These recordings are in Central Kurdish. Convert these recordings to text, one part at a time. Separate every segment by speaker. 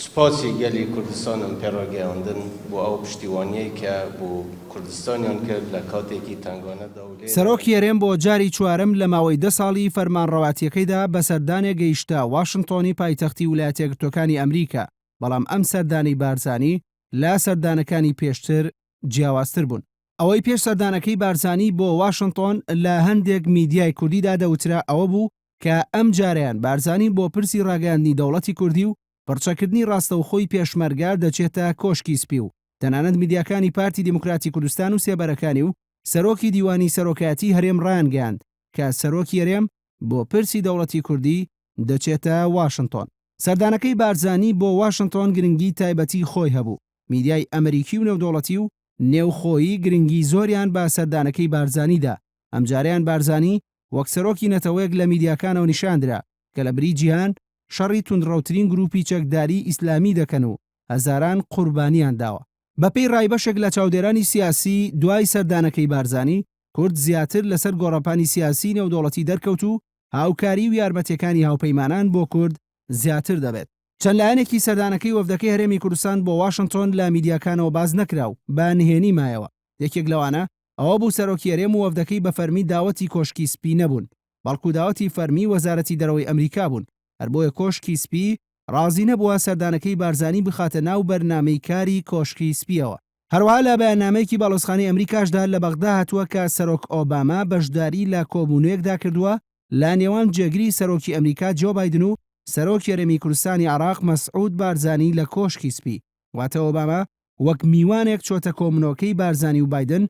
Speaker 1: سپاسی گلی کردستانم پراگیاندن بو او پشتیوانی که بو کردستانیان کرد لکاتی کی تنگانه دوله
Speaker 2: سەرۆکی هەرێم بۆ جاری چوارم لە ماوەی 10 ساڵی فەرمانڕەواتیەکەیدا بە سەردانێک گەیشتە واشنتۆنی پایتەختی ویلایەتە یەکگرتووەکانی ئەمریکا، بەڵام ئەم سەردانەی بارزانی لە سەردانەکانی پێشتر جیاوازتر بوون. ئەوەی پێش سەردانەکەی بارزانی بۆ واشنتۆن لە هەندێک میدیای کوردیدا دەوترا ئەوە بوو کە ئەم جاریان بارزانی بۆ پرسی ڕاگەاندنی دەوڵەتی کوردی و پڕچەکردنی ڕاستەوخۆی پێشمەرگە دەچێتە کۆشکی سپی و تەنانەت میدیاکانی پارتی دیموکراتی کوردستان و سێبەرەکانی و سەرۆکی دیوانی سەرۆکایەتی هەرێم ڕایانگەاند کە سەرۆکی هەرێم بۆ پرسی دەوڵەتی کوردی دەچێتە واشنتۆن. سەردانەکەی بارزانی بۆ واشنتۆن گرنگی تایبەتی خۆی هەبوو. میدیای ئەمریکی و نێودەوڵەتی و نێوخۆیی گرنگی زۆریان بە سەردانەکەی بارزانیدا. ئەمجاریان بارزانی وەک سەرۆکی نەتەوەیەک لە میدیاکانەوە نیشاندرا کە لە بری جیهان شەڕی توندڕەوترین گروپی چەکداری ئیسلامی دەکەن و هەزاران قوربانیان داوە. بەپێی ڕایبەشێک لە چاودێرانی سیاسی دوای سەردانەکەی بارزانی کورد زیاتر لەسەر گۆڕەپانی سیاسی نێودەوڵەتی دەرکەوت و هاوکاری و یارمەتیەکانی هاوپەیمانان بۆ کورد زیاتر دەبێت. چەند لایەنێکی سەردانەکەی وەفدەکەی هەرێمی کوردستان بۆ واشنتۆن لە میدیاکانەوە باز نەکراو بە نهێنی مایەوە. یەکێک لەوانە ئەوە بوو سەرۆکی هەرێم و وەفدەکەی بە فەرمی داوەتی کۆشکی سپی نەبوون، بەڵکو داوەتی فەرمی وەزارەتی دەرەوەی ئەمریکا بوون. هەر بۆیە کۆشکی سپی ڕازی نەبووە سەردانەکەی بارزانی بخاتە ناو بەرنامەی کاری کۆشکی سپیەوە. هەروەها لە بەیاننامەیەکی باڵۆزخانەی ئەمریکاشدا لە بەغدا هاتووە کە سەرۆک ئۆباما بەشداری لە کۆبوونەیەکدا کردووە لە نێوان جێگری سەرۆکی ئەمریکا جۆ بایدن و سەرۆکی هەرێمی کوردستانی عێراق مەسعود بارزانی لە کۆشکی سپی. واتە ئۆباما وەک میوانێک چۆتە کۆبوونەوەکەی بارزانی و بایدن،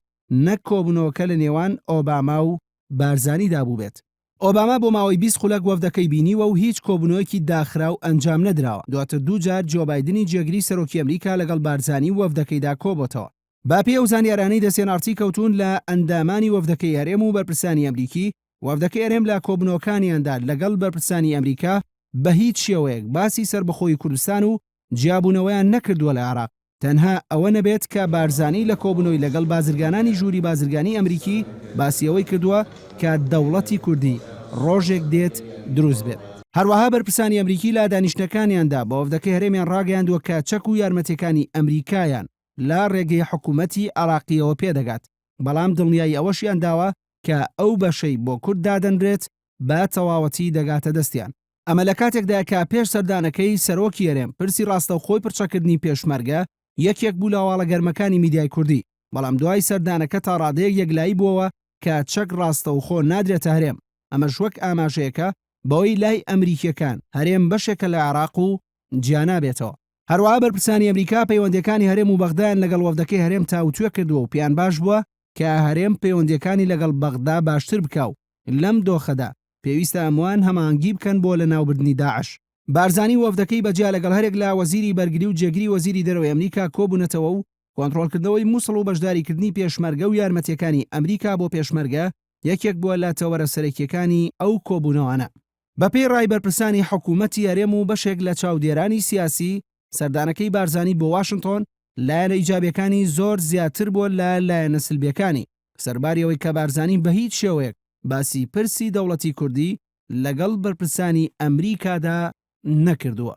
Speaker 2: نەک کۆبوونەوەکە لە نێوان ئۆباما و بارزانیدا بوو بێت. ئۆباما بۆ ماوەی 20 خولەک وەفدەکەی بینیوە و هیچ کۆبوونەوەیەکی داخراو ئەنجام نەدراوە. دواتر دوو جار جۆ بایدنی جێگری سەرۆکی ئەمریکا لەگەڵ بارزانی و وەفدەکەیدا کۆبۆتەوە. باپێ ئەو زانیارانەی دەسێنارتی کەوتون لە ئەندامانی وەفدەکەی هەرێم و بەرپرسانی ئەمریکی، وەفدەکەی هەرێم لە کۆبوونەوەکانیاندا لەگەڵ بەرپرسانی ئەمریکا بە هیچ شێوەیەک باسی سربەخۆی کوردستان و جیابوونەوەیان نەکردووە لە عێراق. تەنها ئەوە نەبێت کە بارزانی لە کۆبوونەوەی لەگەڵ بازرگانانی ژووری بازرگانی ئەمریکی باسیەوەی کردووە کە دەوڵەتی کوردی ڕۆژێک دێت دروست بێت. هەروەها بەرپرسانی ئەمریکی لە دانیشتەکانیاندا بە وەفدەکەی هەرێمیان ڕاگەیاندووە کە چەک و یارمەتیەکانی ئەمریکایان لە ڕێگەی حکوومەتی عێراقیەوە پێدەگات، بەڵام دڵنیایی ئەوەشیان داوە کە ئەو بەشەی بۆ کورد دادەنرێت بە تەواوەتی دەگاتە دەستیان. ئەمە لە کاتێکدا کە پێش سەردانەکەی سەرۆکی هەرێم پرسی ڕاستەوخۆی پرچەکردنی پێشمەرگە یەکێک بوو لە هەواڵە گەرمەکانی میدیای کوردی، بەڵام دوای سەردانەکە تا ڕادەیەک یەکلایی بووەوە کە چەک ڕاستەوخۆ نادرێتە هەرێم. ئەمەش وەک ئاماژەیەکە بەوەی لای ئەمریکیەکان هەرێم بەشێکە لە عێراق و جیانابێتەوە. هەروەها بەرپرسانی ئەمریکا پەیوەندیەکانی هەرێم و بەغدایان لەگەڵ وەفدەکەی هەرێم تاوتوێ کردووە و پیان باش بووە کە هەرێم پەیوەندیەکانی لەگەڵ بەغدا باشتر بکاو. لەم دۆخەدا پێویستە ئەموان هەمانگی بکەن بۆ لە ناوبردنی داعش. بارزانی وەفدەکەی بەجیا لەگەڵ هەرێک لە وەزیری بەرگری و جێگری وەزیری دەرەوەی ئەمریکا کۆبوونەتەوە و کۆنتڕۆڵکردنەوەی مووسڵ و بەشداریکردنی پێشمەرگە و یارمەتیەکانی ئەمریکا بۆ پێشمەرگە یەکێک بووە لە تەوەرە سەرەکیەکانی ئەو کۆبوونەوانە. بەپێی ڕای بەرپرسانی حکوومەتی هەرێم و بەشێک لە چاودێرانی سیاسی، سەردانەکەی بارزانی بۆ واشنتۆن لایەنە ئیجابیەکانی زۆر زیاتر بووە لە لایەنە سلبیەکانی، سەرباریەوەی کە بارزانی بە هیچ شێوەیەک باسی پرسی دەوڵەتی کوردی لەگەڵ بەرپرسانی ئەمریکادا نەکردووە.